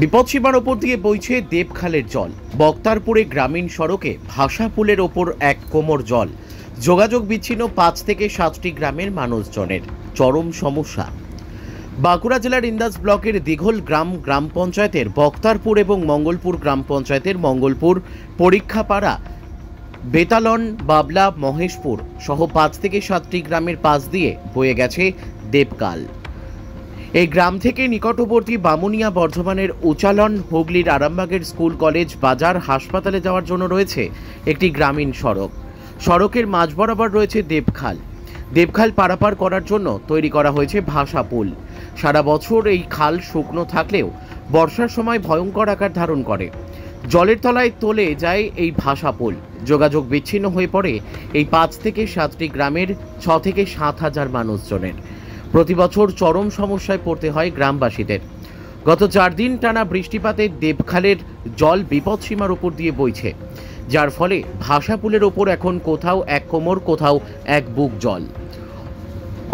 বিপদসীমার ওপর দিয়ে বইছে দেবখালের জল। বক্তারপুরে গ্রামীণ সড়কে ভাষাপুলের ওপর এক কোমর জল। যোগাযোগ বিচ্ছিন্ন ৫ থেকে ৭টি গ্রামের মানুষজনের চরম সমস্যা। বাঁকুড়া জেলার ইন্দাস ব্লকের দিঘল গ্রাম পঞ্চায়েতের বক্তারপুর এবং মঙ্গলপুর গ্রাম পঞ্চায়েতের মঙ্গলপুর, পরীক্ষাপাড়া, বেতালন, বাবলা, মহেশপুর সহ ৫ থেকে ৭টি গ্রামের পাশ দিয়ে বয়ে গেছে দেবখাল। এই গ্রাম থেকে নিকটবর্তী বামুনিয়া, বর্ধমানের উচালন, হুগলির আরামবাগের স্কুল, কলেজ, বাজার, হাসপাতালে যাওয়ার জন্য রয়েছে একটি গ্রামীণ সড়ক। সড়কের মাঝ বরাবর রয়েছে দেবখাল। দেবখাল পারাপার করার জন্য তৈরি করা হয়েছে ভাষাপুল। সারা বছর এই খাল শুকনো থাকলেও বর্ষার সময় ভয়ঙ্কর আকার ধারণ করে। জলের তলায় তলে যায় এই ভাষাপুল। যোগাযোগ বিচ্ছিন্ন হয়ে পড়ে এই ৫ থেকে ৭টি গ্রামের ৬ থেকে ৭ হাজার মানুষজনের। প্রতি বছর চরম সমস্যায় পড়তে হয় গ্রামবাসীদের। গত ৪ দিন টানা বৃষ্টিপাতে দেবখালের জল বিপদসীমার উপর দিয়ে বইছে, যার ফলে ভাষাপুলের ওপর এখন কোথাও এক কোমর, কোথাও এক বুক জল।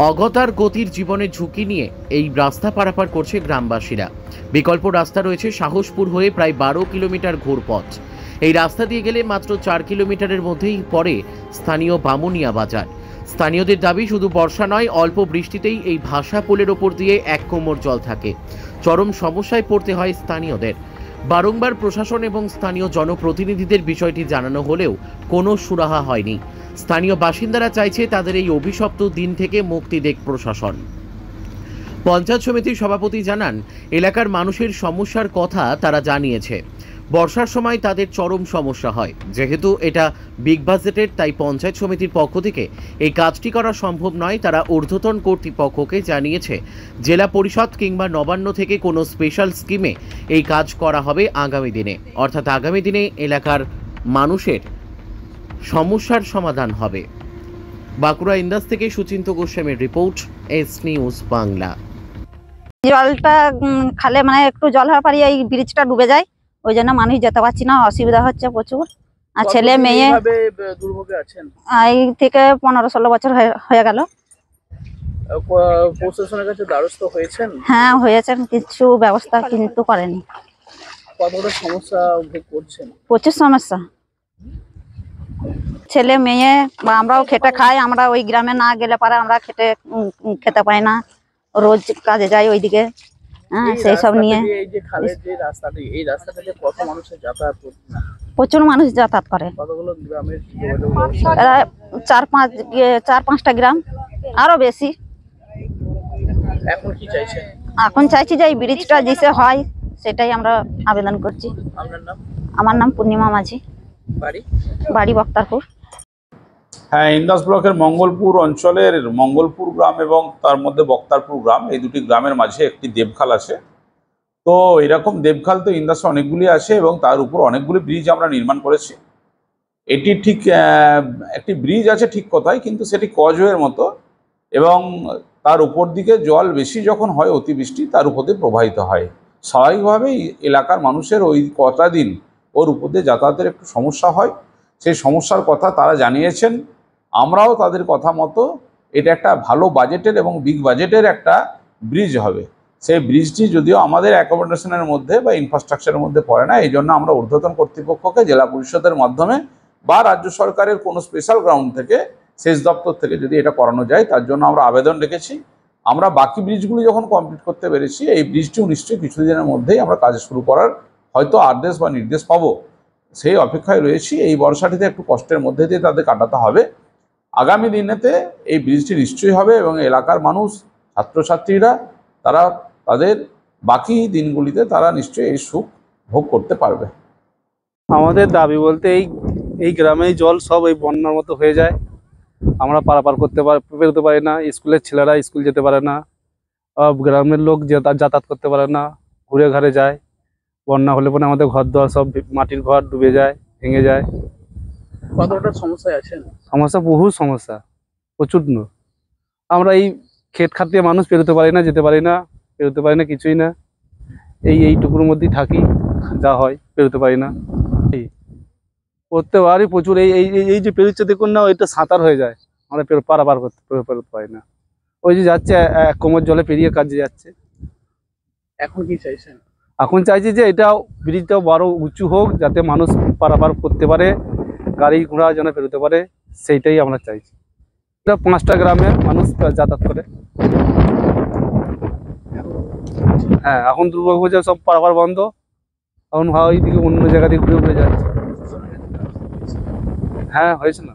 অগতার গতির জীবনের ঝুঁকি নিয়ে এই রাস্তা পারাপার করছে গ্রামবাসীরা। বিকল্প রাস্তা রয়েছে সাহসপুর হয়ে প্রায় ১২ কিলোমিটার ঘুরপথ। এই রাস্তা দিয়ে গেলে মাত্র ৪ কিলোমিটারের মধ্যেই পড়ে স্থানীয় বামুনিয়া বাজার। স্থানীয়দের দাবি, শুধু বর্ষা নয়, অল্প বৃষ্টিতেই এই ভাষাপুলের ওপর দিয়ে এক কোমর জল থাকে। চরম সমস্যায় পড়তে হয় স্থানীয়দের। বারংবার প্রশাসন এবং স্থানীয় জনপ্রতিনিধিদের বিষয়টি জানানো হলেও কোনো সুরাহা হয়নি। স্থানীয় বাসিন্দারা চাইছে তাদের এই অভিশপ্ত দিন থেকে মুক্তি দেখ প্রশাসন। পঞ্চায়েত সমিতির সভাপতি জানান, এলাকার মানুষের সমস্যার কথা তারা জানিয়েছে। বর্ষার সময় তাদের চরম সমস্যা হয়। যেহেতু এটা বিগ বাজেটের, তাই পঞ্চায়েত সমিতির পক্ষ থেকে এই কাজটি করা সম্ভব নয়। তারা ঊর্ধ্বতন কর্তৃপক্ষকে জানিয়েছে জেলা পরিষদ কিংবা নবান্ন থেকে কোনো স্পেশাল স্কিমে এই কাজ করা হবে আগামী দিনে। অর্থাৎ আগামী দিনে এলাকার মানুষের সমস্যার সমাধান হবে। বাঁকুড়া ইন্দাস থেকে সুচিন্ত গোস্বামীর রিপোর্ট, এস নিউজ বাংলা। জলটা খালে মানে একটু জল হওয়ার পরে এই ব্রিজটা ডুবে যায়, ওই জন্য মানুষ যেতে পারছি না, অসুবিধা হচ্ছে প্রচুর। আর ছেলে মেয়ে দুর্ভোগে আছেন এই থেকে ১৫-১৬ বছর হয়ে গেল। প্রশাসনের কাছে দ্বারস্থ হয়েছেন? হ্যাঁ হয়েছেন, কিছু ব্যবস্থা কিন্তু করেনি। কতটা সমস্যা ভোগ করছেন? প্রচুর সমস্যা। ছেলে মেয়ে বা আমরাও খেটে খাই, আমরা ওই গ্রামে না গেলে পারে আমরা খেতে পাই না, রোজ কাজে যাই ওইদিকে। হ্যাঁ, সেই সব নিয়ে এই যে খালের যে রাস্তাটি, এই রাস্তাটাতে কত মানুষের যাতায়াত করছে? প্রচুর মানুষ যাতায়াত করে। কতগুলো গ্রামের এরা ৪-৫টা গ্রাম, আরো বেশি। এখন কি চাইছেন? এখন চাইছি যে এই ব্রিজটা যেসে হয় সেটাই আমরা আবেদন করছি। আপনার নাম? আমার নাম পূর্ণিমা মাঝি, বাড়ি বক্তারপুর। হ্যাঁ, ইন্দাস ব্লকের মঙ্গলপুর অঞ্চলের মঙ্গলপুর গ্রাম এবং তার মধ্যে বক্তারপুর গ্রাম, এই দুটি গ্রামের মাঝে একটি দেবখাল আছে। তো এরকম দেবখাল তো ইন্দাসে অনেকগুলি আছে এবং তার উপর অনেকগুলি ব্রিজ আমরা নির্মাণ করেছি। এটি ঠিক একটি ব্রিজ আছে ঠিক কথাই, কিন্তু সেটি কজওয়ের মতো এবং তার উপর দিকে জল বেশি যখন হয় অতিবৃষ্টি, তার উপর দিয়ে প্রবাহিত হয়। স্বাভাবিকভাবেই এলাকার মানুষের ওই কটা দিন ওর উপর দিয়ে যাতায়াতের একটু সমস্যা হয়। সেই সমস্যার কথা তারা জানিয়েছেন। আমরাও তাদের কথা মতো এটা একটা ভালো বাজেটের এবং বিগ বাজেটের একটা ব্রিজ হবে। সেই ব্রিজটি যদিও আমাদের অ্যাকোমোডেশনের মধ্যে বা ইনফ্রাস্ট্রাকচারের মধ্যে পড়ে না, এই জন্য আমরা ঊর্ধ্বতন কর্তৃপক্ষকে জেলা পরিষদের মাধ্যমে বা রাজ্য সরকারের কোনো স্পেশাল গ্রাউন্ড থেকে, সেচ দপ্তর থেকে যদি এটা করানো যায় তার জন্য আমরা আবেদন রেখেছি। আমরা বাকি ব্রিজগুলি যখন কমপ্লিট করতে পেরেছি, এই ব্রিজটিও নিশ্চয়ই কিছুদিনের মধ্যেই আমরা কাজ শুরু করার হয়তো আদেশ বা নির্দেশ পাবো, সেই অপেক্ষায় রয়েছি। এই বর্ষাটিতে একটু কষ্টের মধ্যে দিয়ে তাদের কাটাতে হবে। আগামী দিনেতে এই ব্রিজটি নিশ্চয়ই হবে এবং এলাকার মানুষ, ছাত্রছাত্রীরা তারা তাদের বাকি দিনগুলিতে তারা নিশ্চয়ই এই সুখ ভোগ করতে পারবে। আমাদের দাবি বলতে এই গ্রামেই জল সব এই বন্যার মতো হয়ে যায়, আমরা পারাপার বেরোতে পারি না, স্কুলের ছেলেরা স্কুল যেতে পারে না, গ্রামের লোক যাতায়াত করতে পারে না, ঘুরে ঘাড়ে যায়। বন্যা হলে পরে আমাদের ঘর দোয়ার সব মাটির ঘর ডুবে যায়, ভেঙে যায়। কতটা সমস্যায় আছেন? সমস্যা, বহু সমস্যা, প্রচণ্ড। আমরা এই ক্ষেত খাত দিয়ে মানুষ বেরোতে পারি না, যেতে পারি না, বেরোতে পারি না, কিছুই না। এইটুকুর মধ্যেই থাকি, যা হয় বেরোতে পারি না। প্রত্যেকবারই প্রচুর এই যে পেরোচ্ছে দেখুন না, ওইটা সাঁতার হয়ে যায়, আমরা পারাপার করতে পারি না। ওই যে যাচ্ছে এক কোমর জলে পেরিয়ে কাজে যাচ্ছে। এখন কি চাইছেন? এখন চাইছি যে এটা ব্রিজটা বড় উঁচু হোক, যাতে মানুষ পারাপার করতে পারে, গাড়ি ঘোড়া যেন বেরোতে পারে, সেইটাই আমরা চাইছি। এটা 5টা গ্রামে মানুষ যাতায়াত করে। হ্যাঁ, এখন দুর্গাপূজা সব পারাপার বন্ধ, এখন ওইদিকে অন্য জায়গা দিয়ে ঘুরে ঘুরে যাচ্ছে। হ্যাঁ, হয়েছে না,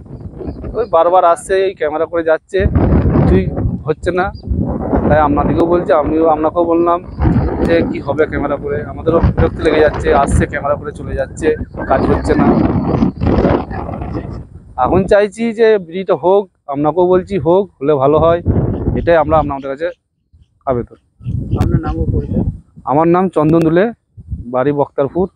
ওই বারবার আসছে, এই ক্যামেরা করে যাচ্ছে, কিছুই হচ্ছে না। তাই আপনাদেরকেও বলছি, আমিও আপনাকেও বললাম যে কি হবে ক্যামেরা করে, আমাদেরও বিরক্তি লেগে যাচ্ছে, আসছে ক্যামেরা করে চলে যাচ্ছে, কাজ হচ্ছে না। এখন চাইছি যে ব্রিজটা হোক, আপনাকেও বলছি হোক, হলে ভালো হয়, এটাই আমরা আপনাদের কাছে আবেদন। আপনার নাম ও পরিচয়? আমার নাম চন্দন দুলে, বাড়ি বক্তারপুর।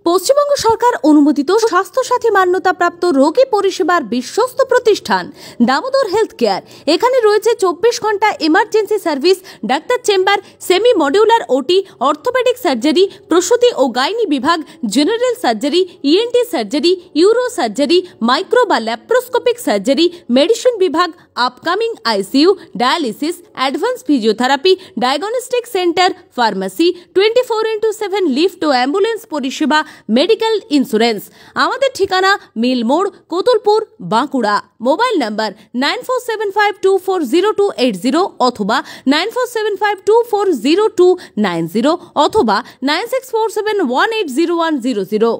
পশ্চিমবঙ্গ সরকার অনুমোদিত স্বাস্থ্যসাথী মান্যতাপ্রাপ্ত রোগী পরিষেবার বিশ্বস্ত প্রতিষ্ঠান দামোদর হেলথ কেয়ার। এখানে রয়েছে 24 ঘন্টা emergency service, doctor chamber, semi modular OT, orthopaedic surgery, প্রসূতি ও গাইনি বিভাগ, general surgery, ENT surgery, uro surgery, micro বা ল্যাপ্রোস্কোপিক সার্জারি, মেডিসিন বিভাগ, upcoming ICU, dialysis, advance physiotherapy, diagnostic centre, pharmacy, 24x7 lift ও ambulance পরিষেবা, medical insurance. আমাদের ঠিকানা মিল মোড়, কোতুলপুর, বাঁকুড়া। মোবাইল নাম্বার 9475240280 অথবা 9475240290 অথবা 9647180100।